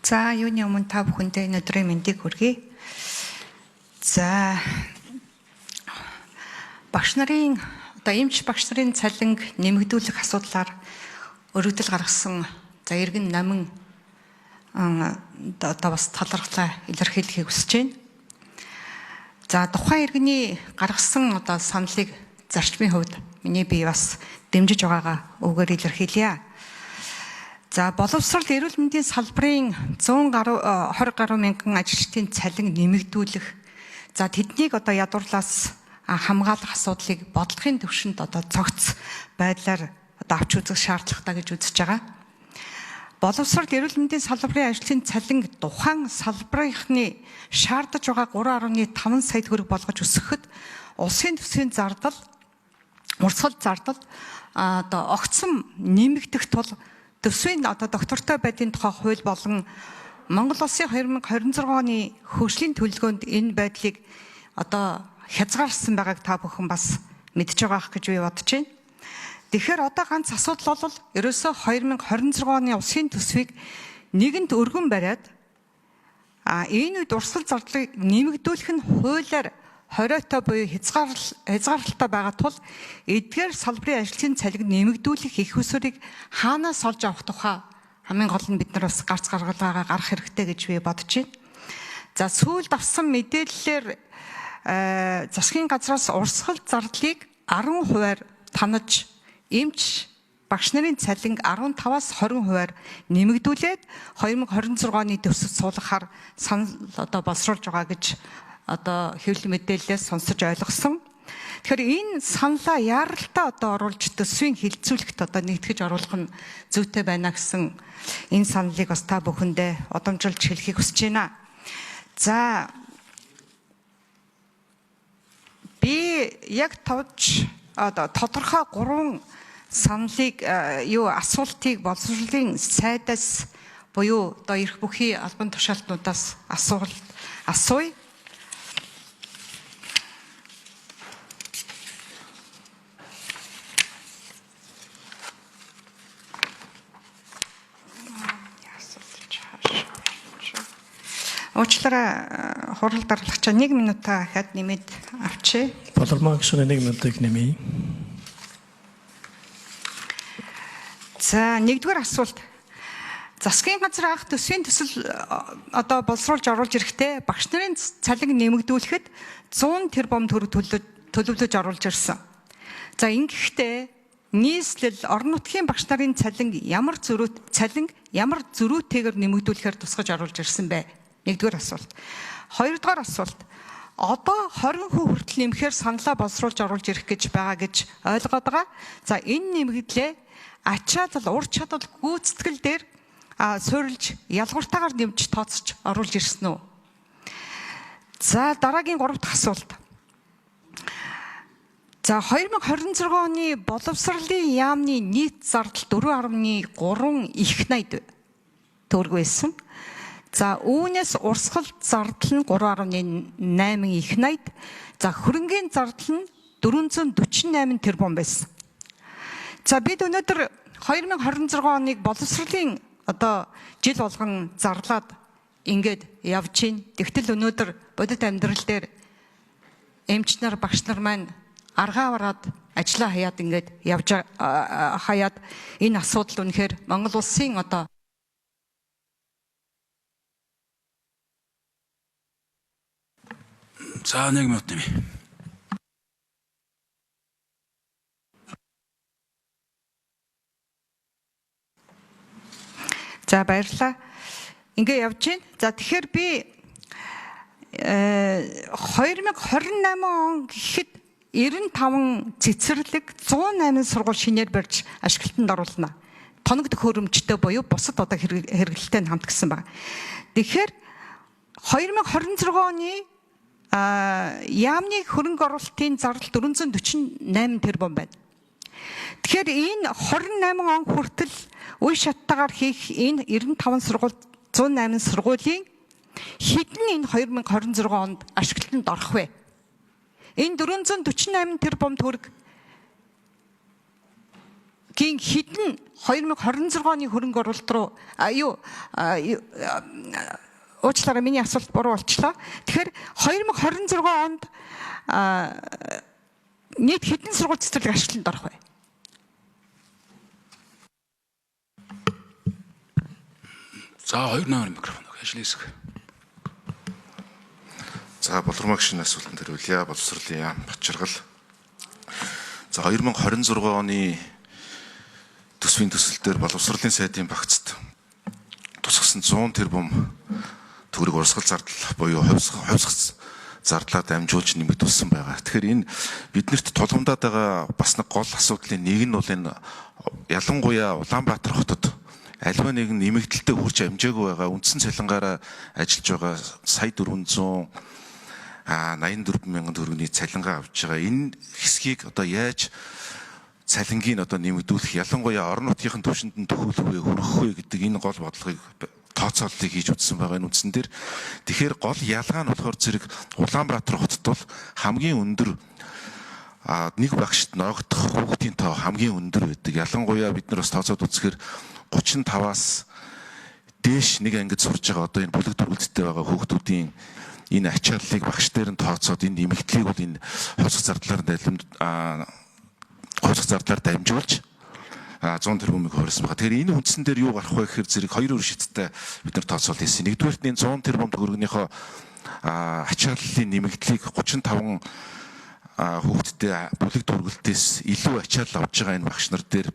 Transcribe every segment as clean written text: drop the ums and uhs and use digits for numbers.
За юуны өмнө та бүхэндээ өнөөдрийн мэндийг хүргэе. За багш нарын эмч багш нарын цалинг нэмэгдүүлэх асуудлаар өргөдөл гаргасан иргэн намын бас талархлаа илэрхийлэхийг хүсэж байна. За тухайн иргэний гаргасан саналыг зарчмын хувьд миний бие бас дэмжиж байгаагаа өгөөр илэрхийлье. За боловсрол эрүүл мэндийн салбарын 120 гаруй мянган ажилчдын цалин нэмэгдүүлэх, за тэднийг ядуурлаас хамгаалах асуудлыг бодлогын түвшинд цогц байдлаар авч үзэх шаардлагатай гэж үзэж байгаа. Боловсрол эрүүл мэндийн салбарын ажилчдын цалин тухайн салбарынхны шаардаж байгаа 3.5 сая төгрөг болгож өсгөхөд улсын төсвийн зардал, урсгал зардал огцом нэмэгдэх тул төсвийн доктортой байдлын тухай хууль болон Монгол Улсын 2026 оны хөгжлийн төлөвлөгөөнд энэ байдлыг хязгаарсан байгааг та бүхэн бас мэдж байгаах гэж би бодож байна. Тэгэхээр ганц асуудал бол ерөөсөө 2026 оны улсын төсвийг нэгэнт өргөн бариад энэ үед урсгал зардлыг нэмэгдүүлэх нь хуулиар хориотой буюу хязгаарлалтай байгаа тул эдгээр салбарын ажилчдын цалин нэмэгдүүлэх их усурыг хаанаас олж авах тухай хамгийн гол нь бид нар бас гарц гаргалгаагаа гарах хэрэгтэй гэж би бодож байна. За сүүлд авсан мэдээллээр засгийн газраас урсгал зардлыг 10% танаж эмч багш нарын цалин 15-аас 20% нэмэгдүүлээд 2026 оны төсөвт суулгахаар санал боловсруулж байгаа гэж хэвлэл мэдээлэлээс сонсож ойлгосон. Тэгэхээр энэ саналаа яаралтай оруулж төсвийн хилцүүлэгт нэгтгэж оруулах нь зүйтэй байна гэсэн энэ саналыг бас та бүхэндээ удамжилж хэлхийг хүсэж байна. За би яг товч тодорхой 3 саналыг асуултыг боловсролын сайдаас буюу ирэх бүхий албан тушаалтнуудаас асууя. Уучлаарай, хурал дарлагчаа 1 минутаа дахиад нэмээд авчээ. Болормоо гişүн 1 минутыг нэмье. За нэгдүгээр асуулт. Засгийн газар анх төсвийн төсөл боловсруулж оруулж ирэхдээ багш нарын цалин нэмэгдүүлэхэд 100 тэрбум төгрөг төлөвлөж оруулж ирсэн. За ингэхдээ нийслэл орон нутгийн багш нарын цалин ямар зөрүүтэйгээр нэмэгдүүлэхээр тусгаж оруулж ирсэн бэ? Нэгдүгээр асуулт. Хоёрдугаар асуулт. 20% хүртэл нэмэхээр саналаа боловсруулж оруулж ирэх гэж байгаа гэж ойлгоод байгаа. За энэ нэмэгдлээ ачаалал, ур чадвал гүйцэтгэл дээр суурилж ялгууртаагаар нэмж тооцож оруулж ирсэн үү? За дараагийн 3 дахь асуулт. За 2026 оны боловсролын яамны нийт зардал 4.3 их 80 төгрөг байсан. За үүнээс урсгал зардал нь 3.8 их 80. За хөрөнгийн зардал нь 448 тэрбум байсан. За бид өнөөдөр 2026 оныг боловсролын жил болгон зарлаад ингээд явж байна. Тэгтэл өнөөдөр бодит амьдрал дээр эмч нар, багш нар маань аргаа бараад ажиллаа хаяад ингээд явж хаяад энэ асуудал үнэхээр Монгол улсын За 1 минут нэмье. За баярлалаа. Ингээ явж байна. За тэгэхээр би 2028 он гэхэд 95 цэцэрлэг 108 сургууль шинээр барьж ашиглалтанд оруулна. Тоног төхөөрөмжтэй буюу бусад хэрэглэлтэй хамт гэсэн байна. Тэгэхээр 2026 оны яамны хөрөнгө оруулалтын зардал 448 тэрбум байна. Тэгэхээр энэ 28 он хүртэл үе шаттайгаар хийх энэ 95 сургууль 108 сургуулийн хэдэн энэ 2026 онд ашиглалтанд орох вэ? Энэ 448 тэрбум төгрөг гин хідэн 2026 оны хөрөнгө оруулалт руу уучлаарай миний асуулт буруу болчлоо. Тэгэхээр 2026 онд нийт хэдэн сургууль цэцэрлэг ашиглалтанд орох вэ? За 2 номер микрофон ажлын хэсэг. За боловсролын асуултанд хариулъя. Боловсролын яам Бачаргал. За 2026 оны төсвийн төсөлтөөр боловсролын сайдын багцад тусгасан 100 тэрбум төгрөг урсгал зардал буюу хувьсгал зардлаар дамжуулж нэмэгдүүлсэн байгаа. Тэгэхээр энэ биднэрт тулгамдаад байгаа бас нэг гол асуудлын нэг нь бол энэ ялангуяа Улаанбаатар хотод аливаа нэгэн нэмэгдэлтэд хүрч амжаагүй байгаа үндсэн цалингаараа ажиллаж байгаа сая 484 мянган төгрөгийн цалингаа авч байгаа. Энэ хэсгийг одоо яаж цалингийн одоо нэмэгдүүлэх, ялангуяа орон нутгийн түвшинд нь төхөөлөх вэ, хүргэх вэ гэдэг энэ гол бодлогыг тооцооллыг хийж үзсэн байгаа энэ үндсэн дээр. Тэгэхээр гол ялгаа нь болохоор зэрэг Улаанбаатар хотод бол хамгийн өндөр нэг багшд ногдох хүүхдийн тоо хамгийн өндөр байдаг. Ялангуяа бид нар бас тооцоод үзэхээр 35-аас дээш нэг ангид сурж байгаа одоо энэ бүлэг дүргэлттэй байгаа хүүхдүүдийн энэ ачааллыг багш дээр нь тооцоод энэ нэмэгдлийг бол энэ хувьсгал зардлаар дамжуулж 100 тэрбумыг хуурсан байгаа. Тэгэхээр энэ үндсэн дээр юу гарах вэ гэхээр зэрэг хоёр шидтэй бид нар тооцоол хийсэн. Нэгдүгээрт энэ 100 тэрбум төгрөгийнхөө ачааллын нэмэгдлийг 35 хүүхдтэй бүлэг дүргэлтээс илүү ачаалал авч байгаа энэ багш нар дээр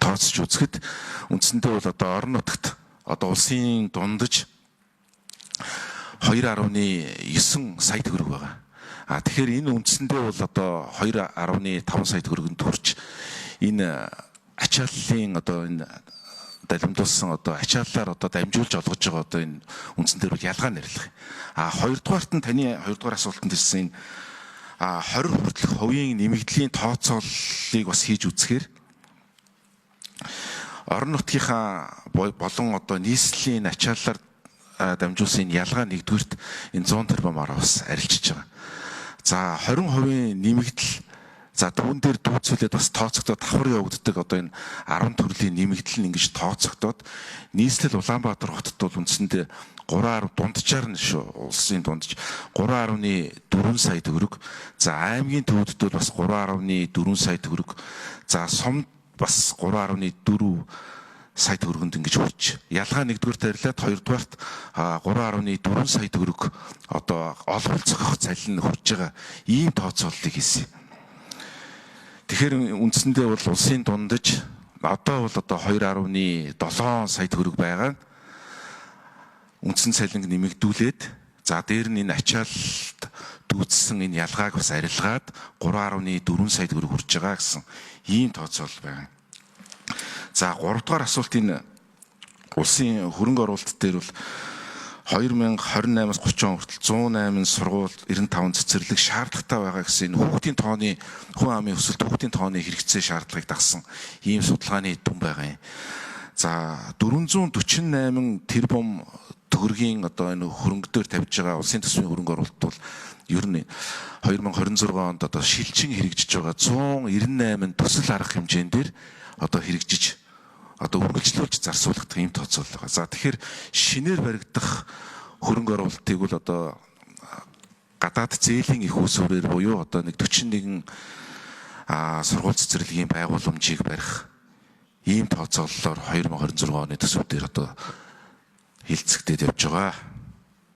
тооцож үзэхэд үндсэндээ бол одоо орон нутагт одоо улсын дундаж 2.9 сая төгрөг байгаа. Тэгэхээр энэ үндсэндээ бол одоо 2.5 сая төгрөгөнд хүрч энэ ачааллын одоо энэ далимдуулсан одоо ачааллаар одоо дамжуулж олгож байгаа одоо энэ үндсэн дээр бол ялгаа нэрлэх. Хоёрдугаарт нь таны хоёрдугаар асуултанд ирсэн энэ 20 хүртэлх хувийн нэмэгдлийн тооцооллыг бас хийж үзэхээр орон нутгийнхаа болон одоо нийслэлийн ачааллаар дамжуулсан ялгаа нэгдүгürt энэ 100 тэрбумаар бас арилжиж байгаа. За 20% нэмэгдэл за түүн дээр дүүцүүлээд бас тооцогдоод давхар явагддаг одоо энэ 10 төрлийн нэмэгдэл нь ингэж тооцогдоод нийслэл Улаанбаатар хотод бол үндсэндээ 3.10 дунджаар нь шүү улсын дундж 3.4 сая төгрөг. За аймгийн төвөдд бол бас 3.4 сая төгрөг. За сумд бас 3.4 сая төгрөгөнд ингэж хүрч ялгаа нэгдүгээр тарилаад хоёрдугаарт 3.4 сая төгрөг одоо олболцох цалин хүрч байгаа ийм тооцооллыг хийсэн. Тэгэхээр үндсэндээ бол улсын дундаж одоо бол одоо 2.7 сая төгрөг байгаа. Үндсэн цалинг нэмэгдүүлээд за дээр нь энэ ачаалалд дүүцсэн энэ ялгааг бас арилгаад 3.4 сая төгрөг хүрч байгаа гэсэн ийм тооцоол байна. За 3 дугаар асуулт энэ улсын хөрөнгө оруулалт дээр бол 2028-аас 30 хүртэл 108 сургууль 95 цэцэрлэг шаардлагатай байгаа гэсэн энэ хүүхдийн тооны хүн амын өсөлт хүүхдийн тооны хэрэгцээ шаардлагыг дагсан ийм судалгааны дүн байгаа юм. За 448 тэрбум төгрөгийн одоо энэ хөрөнгөдөр тавьж байгаа улсын төсвийн хөрөнгө оруулалт бол ер нь 2026 онд одоо шилжин хэрэгжиж байгаа 198 төсөл арга хэмжээндээр одоо хэрэгжиж одоо үргэлжлүүлж зарцуулагдах ийм тооцоол байгаа. За тэгэхээр шинээр баригдах хөрөнгө оруулалтыг бол одоо гадаад зээлийн их усүрээр буюу одоо нэг 41 сургууль цэцэрлэгийн байгууламжийг барих ийм тооцооллоор 2026 оны төсөв дээр одоо хилцэгдээд явж байгаа.